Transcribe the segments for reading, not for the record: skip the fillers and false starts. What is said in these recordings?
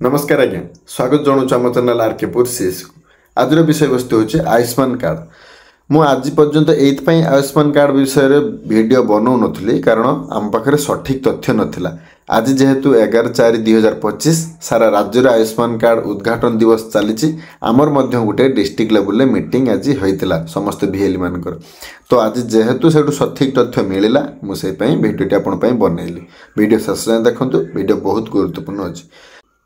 नमस्कार आज्ञा स्वागत जनाऊँ आम चैनल आर के पुर सीएस को आज विषय वस्तु हूँ आयुष्मान कार्ड। मु आज पर्यंत एइथपाई आयुष्मान कार्ड विषय वीडियो बनाऊ नी कारण आम पाखे सठिक तथ्य नाला। आज जेहेतु 11/4/2025 सारा राज्य आयुष्मान कार्ड उद्घाटन दिवस चली आमर गोटे डिस्ट्रिक्ट लेवल मीटिंग आज होता समस्त VL मानकर। तो आज जेहेतु से सठिक तथ्य मिलला मुझे भिडियोटी आपंपाई बनइली। वीडियो शेष जाए देखूँ, वीडियो बहुत गुरुत्वपूर्ण अच्छी।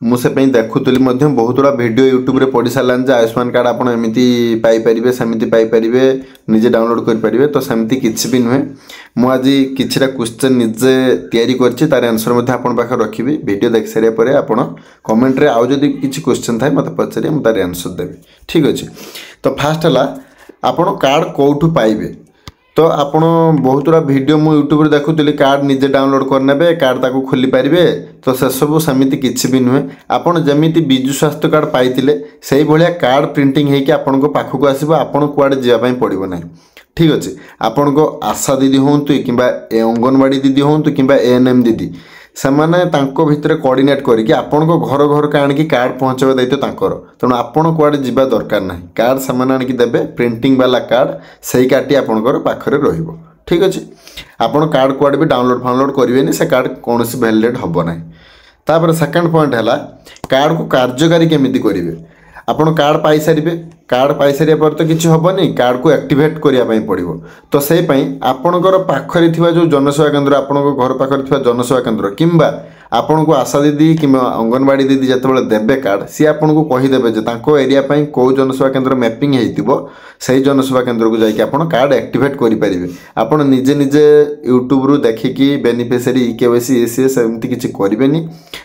मुझे देखुली बहुत गुड़ा वीडियो यूट्यूब रे पढ़ी सारानी आयुष्मान कार्ड आपड़ एमती पाइपर सेमती पाइपर निजे डाउनलोड करेंगे। तो सेमती किसी भी नुहे। मुझे किछिटा क्वेश्चन निजे तैयारी करछि, तार आंसर मध्य आपन पाखे रखी। वीडियो देख सारे पर आप कमेंट रे आउ जदि किछि क्वेश्चन थाए मत पचारे मुझे तार आंसर देवी। ठीक अच्छे। तो फास्ट है आपड़ कार्ड कौटू पाइबे। तो आपण बहुत गुड़ा वीडियो मु यूट्यूब रे देखुली कार्ड निजे डाउनलोड करने कार्ड ताको खोली पारे। तो से सब सेमती किसी भी नुहे। आपड़ जमीती विजु स्वास्थ्य कार्ड पाइले से भाया कार्ड प्रिंटिंग होगी आपण पाखक आसो। आपड़ कुआडे जावाई पड़ो ना। ठीक अच्छे। आपण को आशा दीदी हूँ कि अंगनवाड़ी दीदी हूँ कि ANM दीदी से भितर कोऑर्डिनेट करके आपण को घर घर का आनिकी कार्ड पहुँचावा दायित्व तांकर। तेणु आपण कुआडे जीवा दरकार ना। कार्ड से आनिकी देबे प्रिंटिंग वाला कार्ड सही कार्डटी आपणकर पाखरे रहिबो। ठीक अच्छे। आपण कार्ड कुआडे भी डाउनलोड करेंगे से कार्ड कौन वैलिडेट हम ना। तापर सेकंड पॉइंट है कार्ड को कार्यकारी केमिति करेंगे। आपड़ कार्ड पाई सारे कार्ड पाई सारे पर तो किसी हेनी कार्ड को एक्टिवेट करने पड़ो। तो से आपणकर पाखरे जो जनसेवा केन्द्र आपण घर पाखरे जनसेवा केन्द्र किंबा आपण को आशा दीदी कि अंगनवाड़ी दीदी जिते देवे कार्ड सी आपन को कहीदेवे एरिया कौ जनसेवा केन्द्र मैपिंग हो से जनसेवा केन्द्र को जाकि आप कार्ड एक्टिवेट करेंगे। आप निजे निजे यूट्यूब रू देखिकी बेनिफिशियरी KYC ECS एमती किसी करेंगे।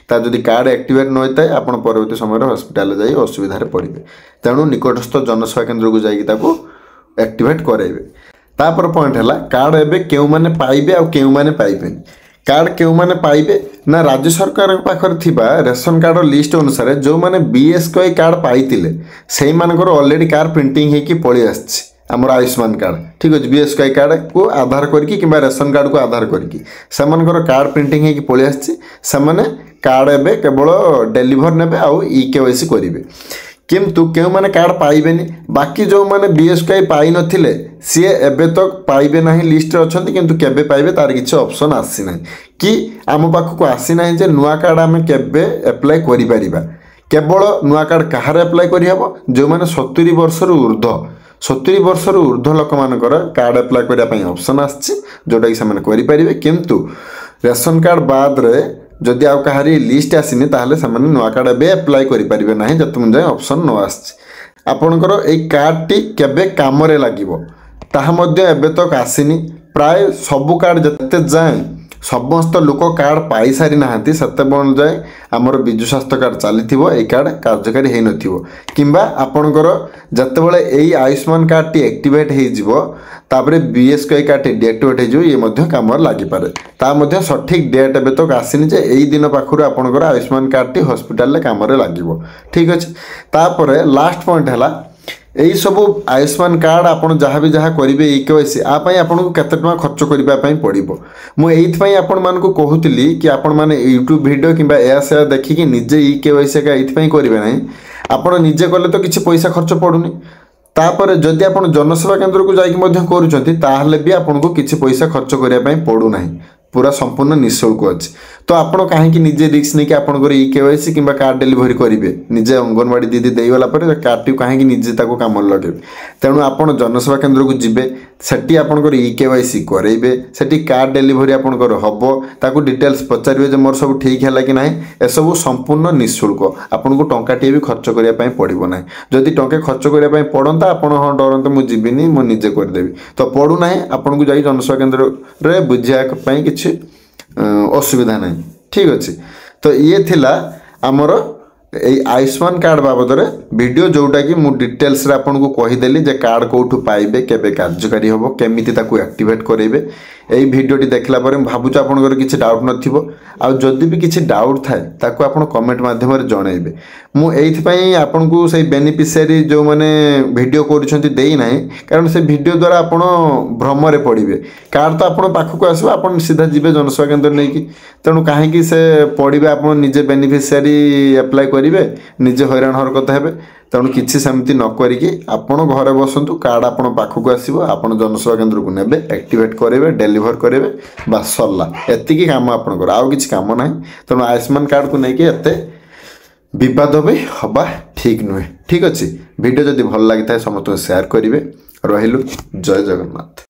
तार जदि कार्ड एक्टिवेट न होता है आप परवर्ती समय हस्पिटाल जाई असुविधा पड़े। तेणु निकटस्थ जनसेवा केन्द्र को जाकि एक्टिवेट करेंगे। तापर पॉइंट है कार्ड एवं क्यों मैंने पाइबे आ क्यों मैंने पाइबे। कार्ड क्यों मैंने पाइबे ना राज्य सरकार पाखर थिबा रेशन कार्ड लिस्ट अनुसार जो मैंने BSK कार्ड पाइतिले सेही मानकर ऑलरेडी कार्ड प्रिंटिंग हेकी पळी आछि हमर आयुष्मान कार्ड। ठीक अच्छे। BSK कार्ड को आधार करके किंबा रेशन कार्ड को आधार करके सेमानकर कार्ड प्रिंटिंग हेकी पळी आछि। सेमाने कार्ड एबे केवल डेलीवर नेबे आउ EKYC करिवे। किंतु क्यों मैंने कार्ड पाइबे बाकी जो मैंने BSK पाई नथिले सी एबे तक तो पाइबे ना लिस्ट अच्छा किंतु केबे पाइबे तार किसी ऑप्शन आसी ना कि आम पाखक आसी ना जे नुआ कार्ड आम केबे एप्लाय करि परिबा। केवल नुआ कार्ड कहार एप्लाय करिहबो जो मैंने 70 वर्षर ऊर्ध्व लोक मानकर कार्ड एप्लाय करने ऑप्शन आछि जोटा कि से करें। किंतु रेशन कार्ड बाद रे जदि आउ कहारी लिस्ट आसीनी ताहले सामान्य नुआ कार्ड एबे एप्लाय करि परिबे नाही जतुन जाय ऑप्शन न आछि। आपणकर ए कार्डटी केबे कामरे लागिवो ताहा मध्य एबे तक आसीनी। प्राय सबु कार्ड जते जाए समस्त लोक कार्ड पाई सारी नाहांती सते बन जाए आमर विजु स्वास्थ्य कार्ड चलीथिबो ए कार्ड कार्यकारी हेइ नथिबो किंबा आपणकर जते बेले एई आयुष्मान कार्ड टी एक्टिवेट हेइ जिवो तापरे BSK कार्ड टी डीएक्टिवेट हेइ जिवो ये मध्य काम लागि पारे। ता मध्य सठिक डेट एबे तक आसीनी जे एई दिन पाखरु आपणकर आयुष्मान कार्ड टी हॉस्पिटल ले काम रे लागिवो। ठीक अछि। तापरे लास्ट पॉइंट हैला यही सब आयुष्मान कार्ड आपड़ जहाँ भी जहाँ करेंगे EKYC आपाई आपन को केते टका खर्च करने पड़ो। मुझे आपण मान को कहूली कि आपण मैंने यूट्यूब वीडियो कि या देखिकी निजे EKYC का ये करेंगे ना आपड़ निजे कले तो किसी पैसा खर्च पड़ूनी। तापर जदि आप जनसेवा केन्द्र को जाकि करूँ भी आपन को किसी पैसा खर्च करने पड़ूना पूरा संपूर्ण निःशुल्क अच्छे। तो आपड़ कहीं निजे रिस्क नहीं कि आपंकर EKYC कि कार्ड डेलीवरी करेंगे निजे अंगनवाड़ी दीदी देगला कार्ड टी कहीं निजे कम लगे। तेणु आप जनसेवा केन्द्र को जीवे सेठी आपंकर EKYC करेंगे सेठी कार्ड डेलीवरी आपंकर हम ताकू डिटेल्स पचारे मोर सब ठीक है कि ना। एसबू संपूर्ण निःशुल्क आपन को टंकाटे भी खर्च करने पड़ो ना। जदि टंके खर्च करने पड़ता आप हाँ डरते मुझे जीविनी मुझे निजे करदेवी तो पड़ूना आपन को जाई जनसेवा केन्द्र रे बुझापी किसी असुविधा नहीं। ठीक अच्छे। तो ये थिला आमर आयुष्मान कार्ड बाबद वीडियो जोटा कि मु डिटेल्स रे आपन को कहीदेली जे कार्ड कौटू पाइबे केबे कार्यकारी हम केमिति ताकू एक्टिवेट करेंगे এই ভিডিওটি देखला पर भावुँ आपंकर किसी डाउट नथिबो आ जदि भी किसी डाउट थाए ताको आपण कमेंट माध्यम जनइबे मुझे आपन को से बेनिफिशियरी जो मैंने वीडियो करुँच देना कारण से वीडियो द्वारा आपण भ्रम पड़े कार्ड तो आप पाखक आसो आप सीधा जीवे जनसेवा केन्द्र नहीं कि तेणु कहीं से पढ़े आप निजे बेनिफिशियरी अप्लाई करेंगे निजे हैरान हरकत हे तेणु किसी सेमती न करिकी आपण घरे बसंतु कार्ड आपण पाखक आसो आप जनसेवा केन्द्र को नेबे एक्टिवेट करेंगे डेलीवर करेंगे बस सरला एतिकी काम आपंकर आउ किसी काम ना तेणु आयुष्मान कार्ड को लेकिन एत विवाद भी हवा ठीक नुहे ठीक अच्छे वीडियो जदि भल लगी था समस्त शेयर करेंगे रहिलु जय जगन्नाथ।